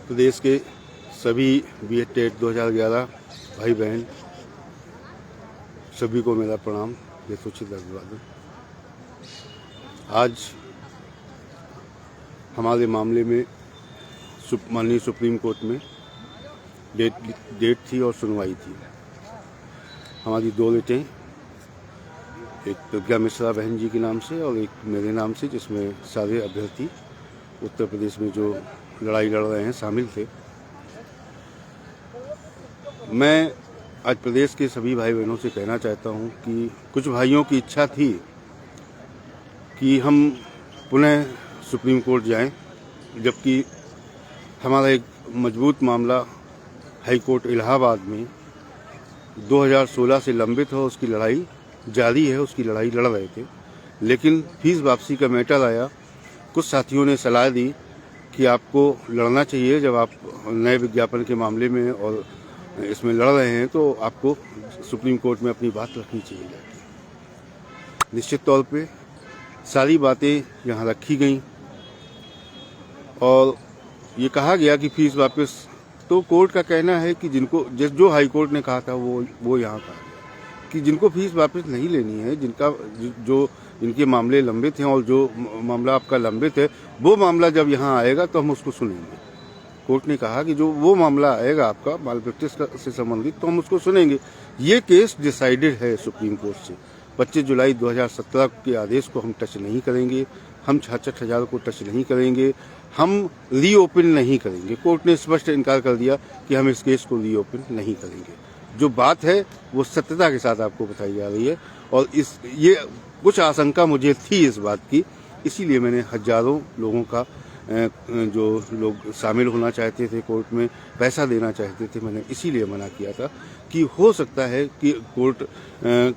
प्रदेश के सभी BEd TET 2011 भाई बहन सभी को मेरा प्रणाम, यथोचित अभिवादन। आज हमारे मामले में माननीय सुप्रीम कोर्ट में डेट थी और सुनवाई थी। हमारी दो डेटें, एक प्रज्ञा मिश्रा बहन जी के नाम से और एक मेरे नाम से, जिसमें सारे अभ्यर्थी उत्तर प्रदेश में जो लड़ाई लड़ रहे हैं शामिल थे। मैं आज प्रदेश के सभी भाई बहनों से कहना चाहता हूं कि कुछ भाइयों की इच्छा थी कि हम पुनः सुप्रीम कोर्ट जाएं, जबकि हमारा एक मजबूत मामला हाई कोर्ट इलाहाबाद में 2016 से लंबित हो, उसकी लड़ाई जारी है, उसकी लड़ाई लड़ रहे थे। लेकिन फीस वापसी का मैटर आया। कुछ साथियों ने सलाह दी कि आपको लड़ना चाहिए, जब आप नए विज्ञापन के मामले में और इसमें लड़ रहे हैं तो आपको सुप्रीम कोर्ट में अपनी बात रखनी चाहिए। निश्चित तौर पे सारी बातें यहाँ रखी गई और ये कहा गया कि फीस वापस, तो कोर्ट का कहना है कि जिनको जो हाई कोर्ट ने कहा था वो यहाँ कहा गया कि जिनको फीस वापस नहीं लेनी है, जिनके मामले लंबित हैं और जो मामला आपका लंबित है वो मामला जब यहाँ आएगा तो हम उसको सुनेंगे। कोर्ट ने कहा कि जो वो मामला आएगा आपका माल प्रैक्टिस से संबंधित, तो हम उसको सुनेंगे। ये केस डिसाइडेड है सुप्रीम कोर्ट से। 25 जुलाई 2017 के आदेश को हम टच नहीं करेंगे, हम 66,000 को टच नहीं करेंगे, हम रीओपन नहीं करेंगे। कोर्ट ने स्पष्ट इनकार कर दिया कि हम इस केस को रीओपन नहीं करेंगे। जो बात है वो सत्यता के साथ आपको बताई जा रही है और ये कुछ आशंका मुझे थी इस बात की, इसीलिए मैंने हजारों लोगों का जो लोग शामिल होना चाहते थे कोर्ट में, पैसा देना चाहते थे, मैंने इसीलिए मना किया था कि हो सकता है कि कोर्ट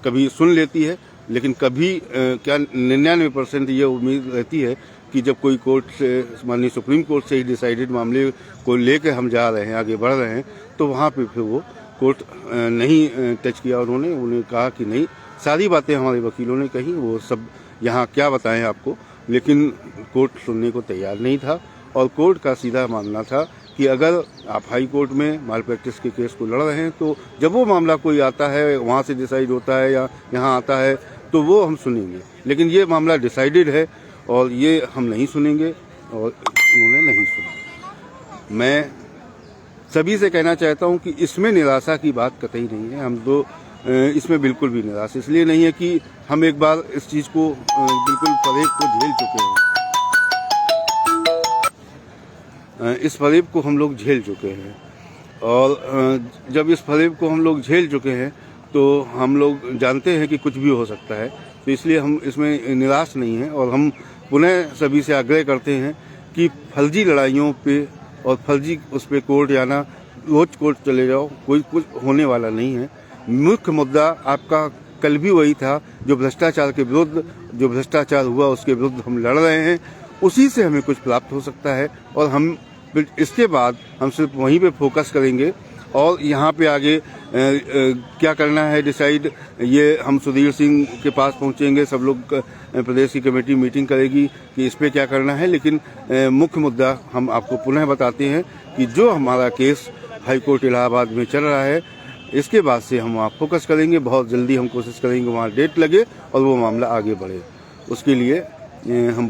कभी सुन लेती है, लेकिन कभी क्या 99% ये उम्मीद रहती है कि जब कोई कोर्ट से, माननीय सुप्रीम कोर्ट से ही डिसाइडेड मामले को लेकर हम जा रहे हैं, आगे बढ़ रहे हैं, तो वहाँ पे फिर वो कोर्ट नहीं टच किया। उन्होंने कहा कि नहीं, सारी बातें हमारे वकीलों ने कही, वो सब यहाँ क्या बताएं आपको, लेकिन कोर्ट सुनने को तैयार नहीं था। और कोर्ट का सीधा मानना था कि अगर आप हाई कोर्ट में माल प्रैक्टिस के केस को लड़ रहे हैं तो जब वो मामला कोई आता है, वहाँ से डिसाइड होता है या यहाँ आता है, तो वो हम सुनेंगे, लेकिन ये मामला डिसाइडेड है और ये हम नहीं सुनेंगे, और उन्होंने नहीं सुना। मैं सभी से कहना चाहता हूं कि इसमें निराशा की बात कतई नहीं है। हम तो इसमें बिल्कुल भी निराश इसलिए नहीं है कि हम एक बार इस चीज को बिल्कुल फरेब को झेल चुके हैं। इस फरेब को हम लोग झेल चुके हैं और जब इस फरेब को हम लोग झेल चुके हैं तो हम लोग जानते हैं कि कुछ भी हो सकता है। तो इसलिए हम इसमें निराश नहीं हैं और हम पुनः सभी से आग्रह करते हैं कि फर्जी लड़ाइयों पे और फर्जी उस पर कोर्ट जाना, रोज कोर्ट चले जाओ, कोई कुछ होने वाला नहीं है। मुख्य मुद्दा आपका कल भी वही था, जो भ्रष्टाचार के विरुद्ध, जो भ्रष्टाचार हुआ उसके विरुद्ध हम लड़ रहे हैं, उसी से हमें कुछ प्राप्त हो सकता है और हम इसके बाद हम सिर्फ वहीं पे फोकस करेंगे और यहाँ पे आगे क्या करना है डिसाइड, ये हम सुधीर सिंह के पास पहुँचेंगे, सब लोग प्रदेश की कमेटी मीटिंग करेगी कि इस पे क्या करना है। लेकिन मुख्य मुद्दा हम आपको पुनः बताते हैं कि जो हमारा केस हाई कोर्ट इलाहाबाद में चल रहा है, इसके बाद से हम वहाँ फोकस करेंगे। बहुत जल्दी हम कोशिश करेंगे वहाँ डेट लगे और वो मामला आगे बढ़े। उसके लिए हम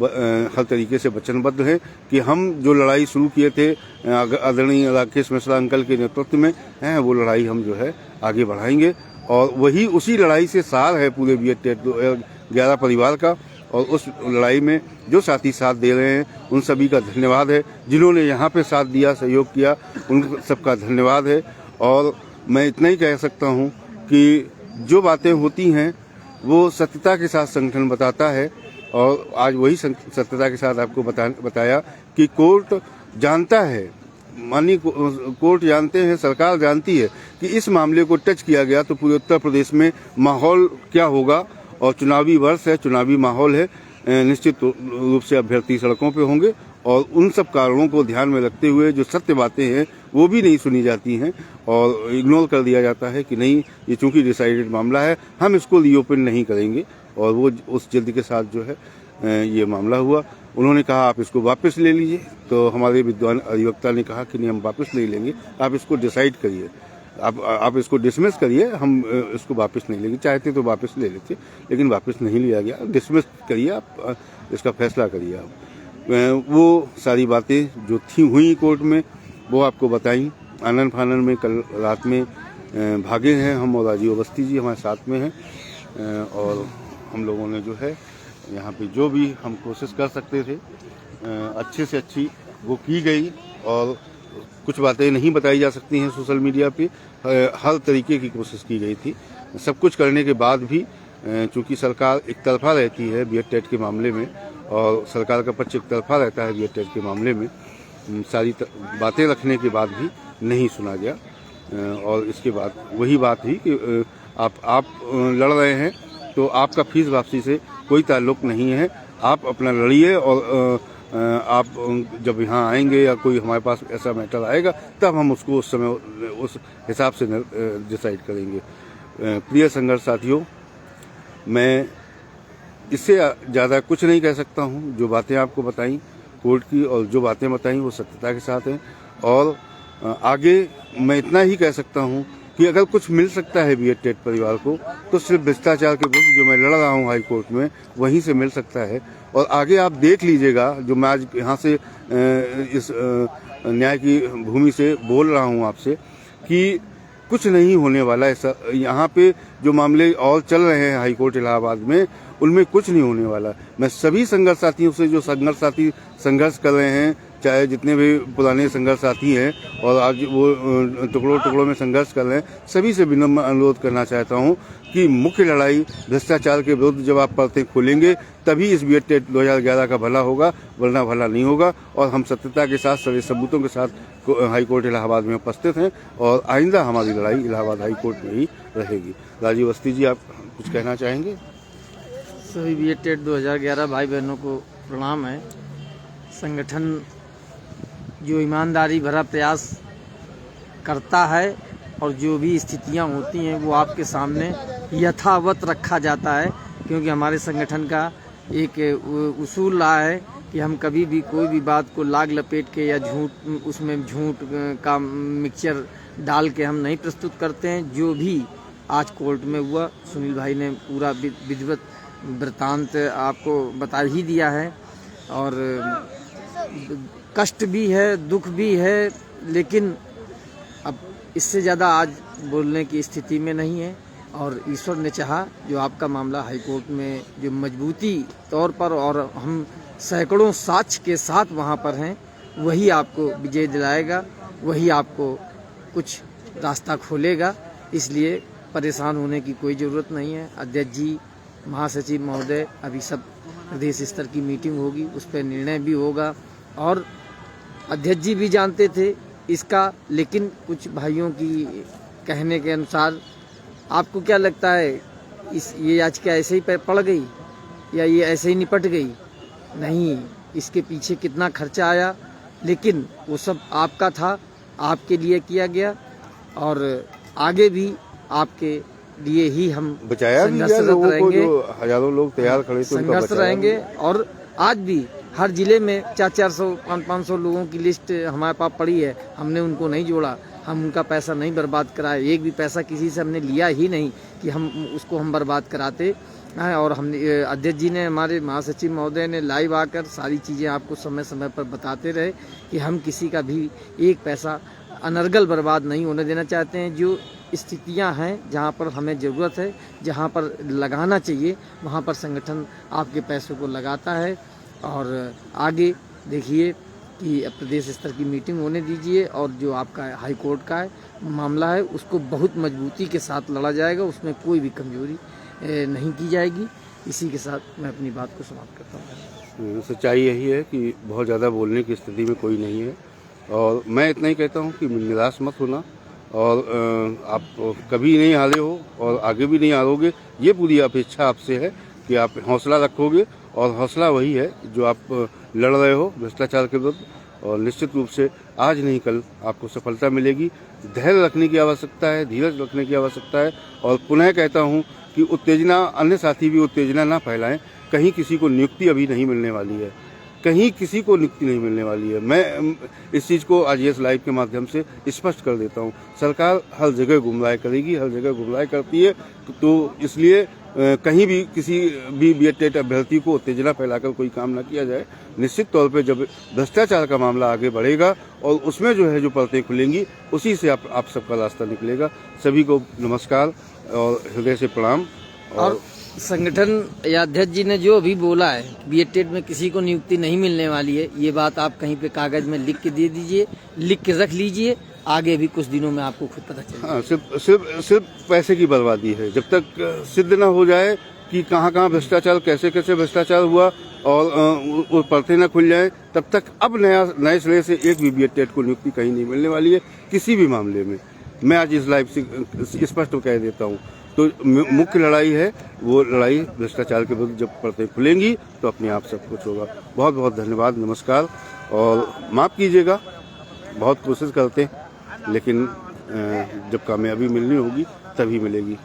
हर तरीके से वचनबद्ध हैं कि हम जो लड़ाई शुरू किए थे आदरणीय राकेश मिश्रा अंकल के नेतृत्व में हैं, वो लड़ाई हम जो है आगे बढ़ाएंगे और वही उसी लड़ाई से सार है पूरे बीएड टेट 2011 परिवार का। और उस लड़ाई में जो साथी साथ दे रहे हैं उन सभी का धन्यवाद है, जिन्होंने यहाँ पे साथ दिया, सहयोग किया, उन सबका धन्यवाद है। और मैं इतना ही कह सकता हूँ कि जो बातें होती हैं वो सत्यता के साथ संगठन बताता है और आज वही सत्यता के साथ आपको बताया कि कोर्ट जानता है, माननीय कोर्ट जानते हैं, सरकार जानती है कि इस मामले को टच किया गया तो पूरे उत्तर प्रदेश में माहौल क्या होगा। और चुनावी वर्ष है, चुनावी माहौल है, निश्चित रूप से अभ्यर्थी सड़कों पे होंगे और उन सब कारणों को ध्यान में रखते हुए जो सत्य बातें हैं वो भी नहीं सुनी जाती हैं और इग्नोर कर दिया जाता है कि नहीं, ये चूंकि डिसाइडेड मामला है, हम इसको रीओपन नहीं करेंगे। और वो उस जिद के साथ जो है ये मामला हुआ। उन्होंने कहा आप इसको वापस ले लीजिए, तो हमारे विद्वान अधिवक्ता ने कहा कि नहीं, हम वापस नहीं लेंगे, आप इसको डिसाइड करिए, आप इसको डिसमिस करिए, हम इसको वापस नहीं लेंगे। चाहते तो वापस ले लेते, लेकिन वापस नहीं लिया गया। डिसमिस करिए, आप इसका फैसला करिए। आप वो सारी बातें जो थी हुई कोर्ट में वो आपको बताई। आनन फानन में कल रात में भागे हैं हम, और राजीव अवस्थी जी हमारे साथ में हैं, और हम लोगों ने जो है यहाँ पे जो भी हम कोशिश कर सकते थे अच्छे से अच्छी वो की गई। और कुछ बातें नहीं बताई जा सकती हैं सोशल मीडिया पे, हर तरीके की कोशिश की गई थी। सब कुछ करने के बाद भी चूंकि सरकार एक तरफा रहती है बीएड टेट के मामले में, और सरकार का पक्ष एक तरफा रहता है बीएड टेट के मामले में, सारी बातें रखने के बाद भी नहीं सुना गया। और इसके बाद वही बात थी कि आप लड़ रहे हैं तो आपका फीस वापसी से कोई ताल्लुक नहीं है, आप अपना लड़िए, और आप जब यहाँ आएंगे या कोई हमारे पास ऐसा मैटर आएगा तब हम उसको उस समय उस हिसाब से डिसाइड करेंगे। प्रिय संघर्ष साथियों, मैं इससे ज़्यादा कुछ नहीं कह सकता हूँ। जो बातें आपको बताई कोर्ट की और जो बातें बताई वो सत्यता के साथ हैं, और आगे मैं इतना ही कह सकता हूँ कि अगर कुछ मिल सकता है बीएड टेट परिवार को तो सिर्फ भ्रष्टाचार के विरुद्ध जो मैं लड़ रहा हूँ हाई कोर्ट में वहीं से मिल सकता है। और आगे आप देख लीजिएगा, जो मैं आज यहाँ से इस न्याय की भूमि से बोल रहा हूँ आपसे, कि कुछ नहीं होने वाला है। यहाँ पे जो मामले और चल रहे हैं हाई कोर्ट इलाहाबाद में, उनमें कुछ नहीं होने वाला। मैं सभी संघर्ष साथियों से, जो संघर्ष साथी संघर्ष कर रहे हैं, चाहे जितने भी पुराने संघर्ष साथी हैं और आज वो टुकड़ों टुकड़ों में संघर्ष कर रहे हैं, सभी से विनम्र अनुरोध करना चाहता हूं कि मुख्य लड़ाई भ्रष्टाचार के विरुद्ध जब आप परतें खोलेंगे तभी इस बीएड टेट 2011 का भला होगा, वरना भला नहीं होगा। और हम सत्यता के साथ, सभी सबूतों के साथ हाई कोर्ट इलाहाबाद में उपस्थित हैं, और आइंदा हमारी लड़ाई इलाहाबाद हाई कोर्ट में ही रहेगी। राजीव अवस्थी जी, आप कुछ कहना चाहेंगे? सभी बीएड टेट 2011 भाई बहनों को प्रणाम है। संगठन जो ईमानदारी भरा प्रयास करता है और जो भी स्थितियां होती हैं वो आपके सामने यथावत रखा जाता है, क्योंकि हमारे संगठन का एक उसूल रहा है कि हम कभी भी कोई भी बात को लाग लपेट के या उसमें झूठ का मिक्सचर डाल के हम नहीं प्रस्तुत करते हैं। जो भी आज कोर्ट में हुआ, सुनील भाई ने पूरा विधिवत वृत्तांत आपको बता ही दिया है, और कष्ट भी है, दुख भी है, लेकिन अब इससे ज़्यादा आज बोलने की स्थिति में नहीं है। और ईश्वर ने चाहा, जो आपका मामला हाई कोर्ट में जो मजबूती तौर पर, और हम सैकड़ों साक्ष्य के साथ वहाँ पर हैं, वही आपको विजय दिलाएगा, वही आपको कुछ रास्ता खोलेगा। इसलिए परेशान होने की कोई ज़रूरत नहीं है। अध्यक्ष जी, महासचिव महोदय, अभी सब प्रदेश स्तर की मीटिंग होगी, उस पर निर्णय भी होगा। और अध्यक्ष जी भी जानते थे इसका, लेकिन कुछ भाइयों की कहने के अनुसार, आपको क्या लगता है ये याचिका ऐसे ही पड़ गई या ये ऐसे ही निपट गई? नहीं, इसके पीछे कितना खर्चा आया, लेकिन वो सब आपका था, आपके लिए किया गया, और आगे भी आपके लिए ही हम संघर्षरत रहेंगे। हजारों लोग तैयार खड़े थे, संघर्ष रहेंगे। और आज भी हर जिले में 400 500 लोगों की लिस्ट हमारे पास पड़ी है, हमने उनको नहीं जोड़ा, हम उनका पैसा नहीं बर्बाद कराए, एक भी पैसा किसी से हमने लिया ही नहीं कि हम उसको हम बर्बाद कराते हैं। और हमने, अध्यक्ष जी ने, हमारे महासचिव महोदय ने लाइव आकर सारी चीज़ें आपको समय समय पर बताते रहे कि हम किसी का भी एक पैसा अनर्गल बर्बाद नहीं होने देना चाहते हैं। जो स्थितियां हैं, जहां पर हमें ज़रूरत है, जहां पर लगाना चाहिए, वहां पर संगठन आपके पैसों को लगाता है। और आगे देखिए कि प्रदेश स्तर की मीटिंग होने दीजिए, और जो आपका हाई कोर्ट का मामला है उसको बहुत मजबूती के साथ लड़ा जाएगा, उसमें कोई भी कमजोरी नहीं की जाएगी। इसी के साथ मैं अपनी बात को समाप्त करता हूँ। सच्चाई यही है कि बहुत ज़्यादा बोलने की स्थिति में कोई नहीं है, और मैं इतना ही कहता हूँ कि निराश मत होना, और आप कभी नहीं हारे हो और आगे भी नहीं हारोगे। ये पूरी अपेक्षा आपसे है कि आप हौसला रखोगे, और हौसला वही है जो आप लड़ रहे हो भ्रष्टाचार के विरुद्ध, और निश्चित रूप से आज नहीं कल आपको सफलता मिलेगी। धैर्य रखने की आवश्यकता है, धीरज रखने की आवश्यकता है। और पुनः कहता हूँ कि उत्तेजना, अन्य साथी भी उत्तेजना ना फैलाएं, कहीं किसी को नियुक्ति अभी नहीं मिलने वाली है। कहीं किसी को नियुक्ति नहीं मिलने वाली है। मैं इस चीज़ को आरजीएस लाइव के माध्यम से स्पष्ट कर देता हूँ। सरकार हर जगह गुमराह करेगी, हर जगह गुमराह करती है, तो इसलिए कहीं भी किसी भी बीएड अभ्यर्थी को उत्तेजना फैलाकर कोई काम ना किया जाए। निश्चित तौर पे जब भ्रष्टाचार का मामला आगे बढ़ेगा और उसमें जो है जो परतें खुलेंगी, उसी से आप सबका रास्ता निकलेगा। सभी को नमस्कार और हृदय से प्रणाम। और संगठन या अध्यक्ष जी ने जो अभी बोला है बीएड में किसी को नियुक्ति नहीं मिलने वाली है, ये बात आप कहीं पे कागज में लिख के दे दीजिए, लिख के रख लीजिए, आगे भी कुछ दिनों में आपको खुद पता चलेगा। हाँ, सिर्फ पैसे की बर्बादी है। जब तक सिद्ध न हो जाए कि कहाँ भ्रष्टाचार, कैसे भ्रष्टाचार हुआ और वो परतें न खुल जाए, तब तक अब नए सिरे से एक भी बीएड को नियुक्ति कहीं नहीं मिलने वाली है किसी भी मामले में। मैं आज इस लाइव से स्पष्ट कह देता हूँ। तो मुख्य लड़ाई है वो लड़ाई भ्रष्टाचार के विरुद्ध। जब परतें खुलेंगी तो अपने आप सब कुछ होगा। बहुत बहुत धन्यवाद, नमस्कार और माफ़ कीजिएगा, बहुत कोशिश करते हैं, लेकिन जब कामयाबी मिलनी होगी तभी मिलेगी।